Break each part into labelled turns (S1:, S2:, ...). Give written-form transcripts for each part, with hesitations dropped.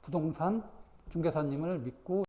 S1: 부동산 중개사님을 믿고.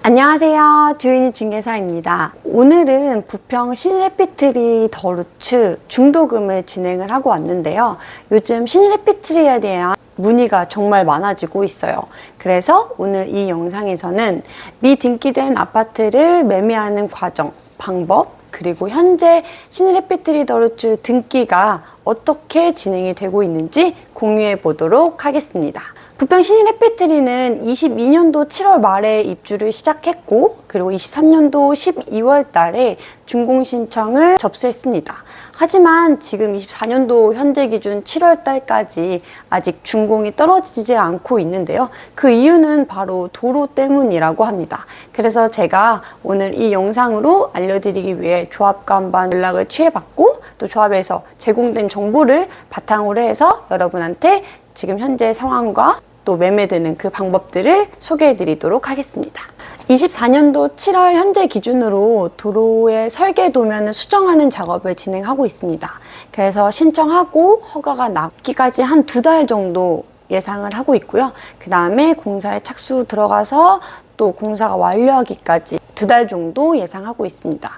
S2: 안녕하세요. 주인이 중개사입니다. 오늘은 부평 신일해피트리 더루츠 중도금을 진행을 하고 왔는데요. 요즘 신일해피트리에 대한 문의가 정말 많아지고 있어요. 그래서 오늘 이 영상에서는 미등기된 아파트를 매매하는 과정, 방법, 그리고 현재 신일해피트리 더루츠 등기가 어떻게 진행이 되고 있는지 공유해 보도록 하겠습니다. 부평 신일해피트리는 22년도 7월 말에 입주를 시작했고, 그리고 23년도 12월 달에 준공 신청을 접수했습니다. 하지만 지금 24년도 현재 기준 7월 달까지 아직 준공이 떨어지지 않고 있는데요. 그 이유는 바로 도로 때문이라고 합니다. 그래서 제가 오늘 이 영상으로 알려드리기 위해 조합과 한번 연락을 취해봤고, 또 조합에서 제공된 정보를 바탕으로 해서 여러분한테 지금 현재 상황과 또 매매되는 그 방법들을 소개해 드리도록 하겠습니다. 24년도 7월 현재 기준으로 도로의 설계 도면을 수정하는 작업을 진행하고 있습니다. 그래서 신청하고 허가가 나기까지 한 2달 정도 예상을 하고 있고요. 그 다음에 공사에 착수 들어가서 또 공사가 완료하기까지 2달 정도 예상하고 있습니다.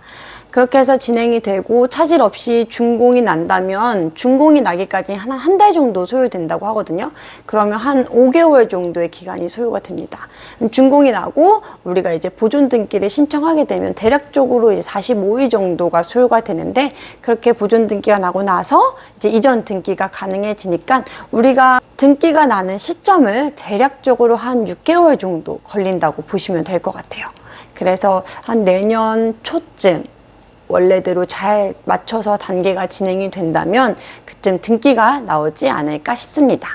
S2: 그렇게 해서 진행이 되고 차질 없이 준공이 난다면 준공이 나기까지 한 달 정도 소요된다고 하거든요. 그러면 한 5개월 정도의 기간이 소요가 됩니다. 준공이 나고 우리가 이제 보존 등기를 신청하게 되면 대략적으로 이제 45일 정도가 소요가 되는데, 그렇게 보존 등기가 나고 나서 이제 이전 등기가 가능해지니까 우리가 등기가 나는 시점을 대략적으로 한 6개월 정도 걸린다고 보시면 될 것 같아요. 그래서 한 내년 초쯤 원래대로 잘 맞춰서 단계가 진행이 된다면 그쯤 등기가 나오지 않을까 싶습니다.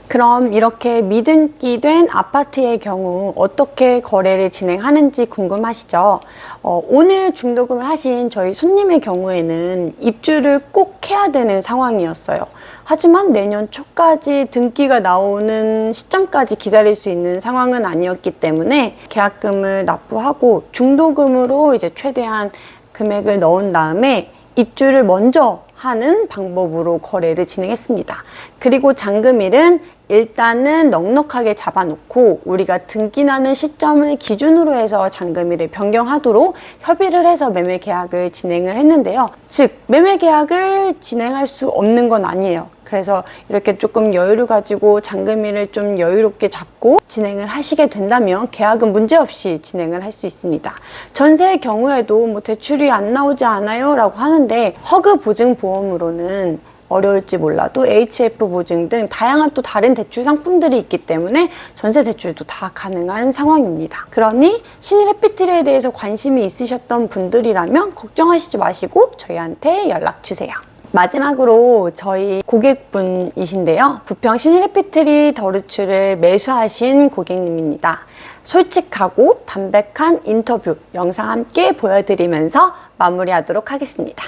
S2: 그럼 이렇게 미등기된 아파트의 경우 어떻게 거래를 진행하는지 궁금하시죠? 오늘 중도금을 하신 저희 손님의 경우에는 입주를 꼭 해야 되는 상황이었어요. 하지만 내년 초까지 등기가 나오는 시점까지 기다릴 수 있는 상황은 아니었기 때문에 계약금을 납부하고 중도금으로 이제 최대한 금액을 넣은 다음에 입주를 먼저 하는 방법으로 거래를 진행했습니다. 그리고 잔금일은 일단은 넉넉하게 잡아놓고 우리가 등기나는 시점을 기준으로 해서 잔금일을 변경하도록 협의를 해서 매매 계약을 진행을 했는데요. 즉 매매 계약을 진행할 수 없는 건 아니에요. 그래서 이렇게 조금 여유를 가지고 잔금일을 좀 여유롭게 잡고 진행을 하시게 된다면 계약은 문제없이 진행을 할 수 있습니다. 전세의 경우에도 뭐 대출이 안 나오지 않아요? 라고 하는데 허그 보증 보험으로는 어려울지 몰라도 HF 보증 등 다양한 또 다른 대출 상품들이 있기 때문에 전세 대출도 다 가능한 상황입니다. 그러니 신일해피트리에 대해서 관심이 있으셨던 분들이라면 걱정하시지 마시고 저희한테 연락 주세요. 마지막으로 저희 고객분이신데요. 부평 신일해피트리 더루츠를 매수하신 고객님입니다. 솔직하고 담백한 인터뷰 영상 함께 보여드리면서 마무리하도록 하겠습니다.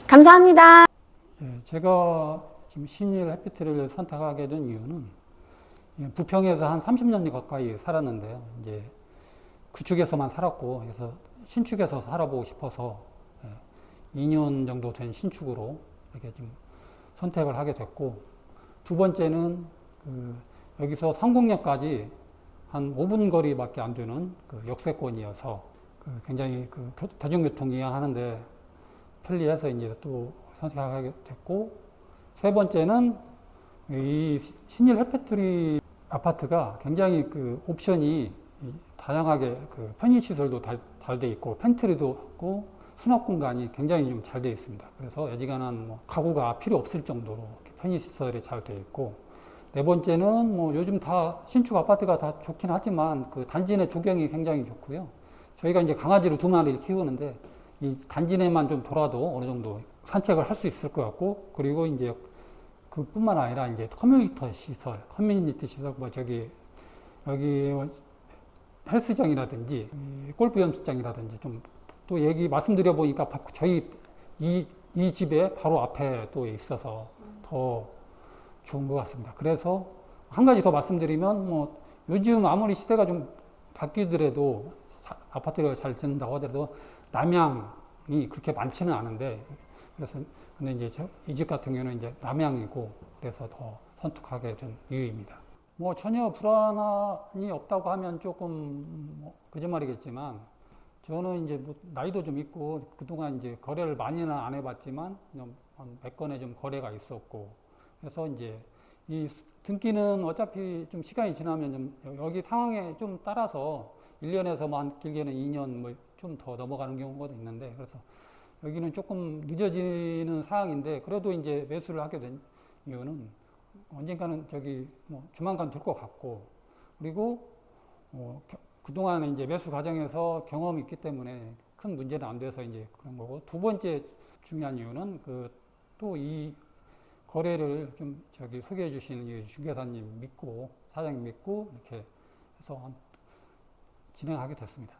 S2: 감사합니다.
S1: 제가 지금 신일해피트리를 선택하게 된 이유는 부평에서 한 30년 가까이 살았는데요. 이제 구축에서만 살았고, 그래서 신축에서 살아보고 싶어서 2년 정도 된 신축으로 이렇게 좀 선택을 하게 됐고, 두 번째는 여기서 상공역까지 한 5분 거리밖에 안 되는 역세권이어서 굉장히 대중교통 이용하는데 편리해서 이제 또 선택하게 됐고, 세 번째는 이 신일해피트리 아파트가 굉장히 옵션이 다양하게 편의시설도 잘 돼 있고 팬트리도 있고 수납 공간이 굉장히 좀 잘 되어 있습니다. 그래서 여지간한 가구가 필요 없을 정도로 편의시설이 잘 되어 있고, 네 번째는 요즘 다 신축 아파트가 다 좋긴 하지만 단지 내 조경이 굉장히 좋고요. 저희가 이제 강아지를 2마리를 키우는데 이 단지 내만 좀 돌아도 어느 정도 산책을 할 수 있을 것 같고, 그리고 이제 그뿐만 아니라 이제 커뮤니티 시설, 여기 헬스장이라든지 골프 연습장이라든지 좀 또 얘기 말씀드려 보니까 저희 이 집에 바로 앞에 또 있어서 더 좋은 것 같습니다. 그래서 한 가지 더 말씀드리면 요즘 아무리 시대가 좀 바뀌더라도 아파트가 잘 짓는다고 하더라도 남양이 그렇게 많지는 않은데 그래서 근데 이제 이 집 같은 경우는 이제 남양이고 그래서 더 선택하게 된 이유입니다. 뭐 전혀 불안이 없다고 하면 조금 뭐 거짓말이겠지만 저는 이제 뭐 나이도 좀 있고 그동안 이제 거래를 많이는 안 해봤지만 몇 건의 좀 거래가 있었고 그래서 이제 이 등기는 어차피 좀 시간이 지나면 좀 여기 상황에 좀 따라서 1년에서 뭐 한 길게는 2년 뭐 좀 더 넘어가는 경우가 있는데 그래서 여기는 조금 늦어지는 상황인데 그래도 이제 매수를 하게 된 이유는 언젠가는 저기 뭐 조만간 될 것 같고 그리고 그동안 이제 매수 과정에서 경험이 있기 때문에 큰 문제는 안 돼서 이제 그런 거고 두 번째 중요한 이유는 또 이 거래를 좀 저기 소개해 주신 이 중개사님 믿고 사장님 믿고 이렇게 해서 진행하게 됐습니다.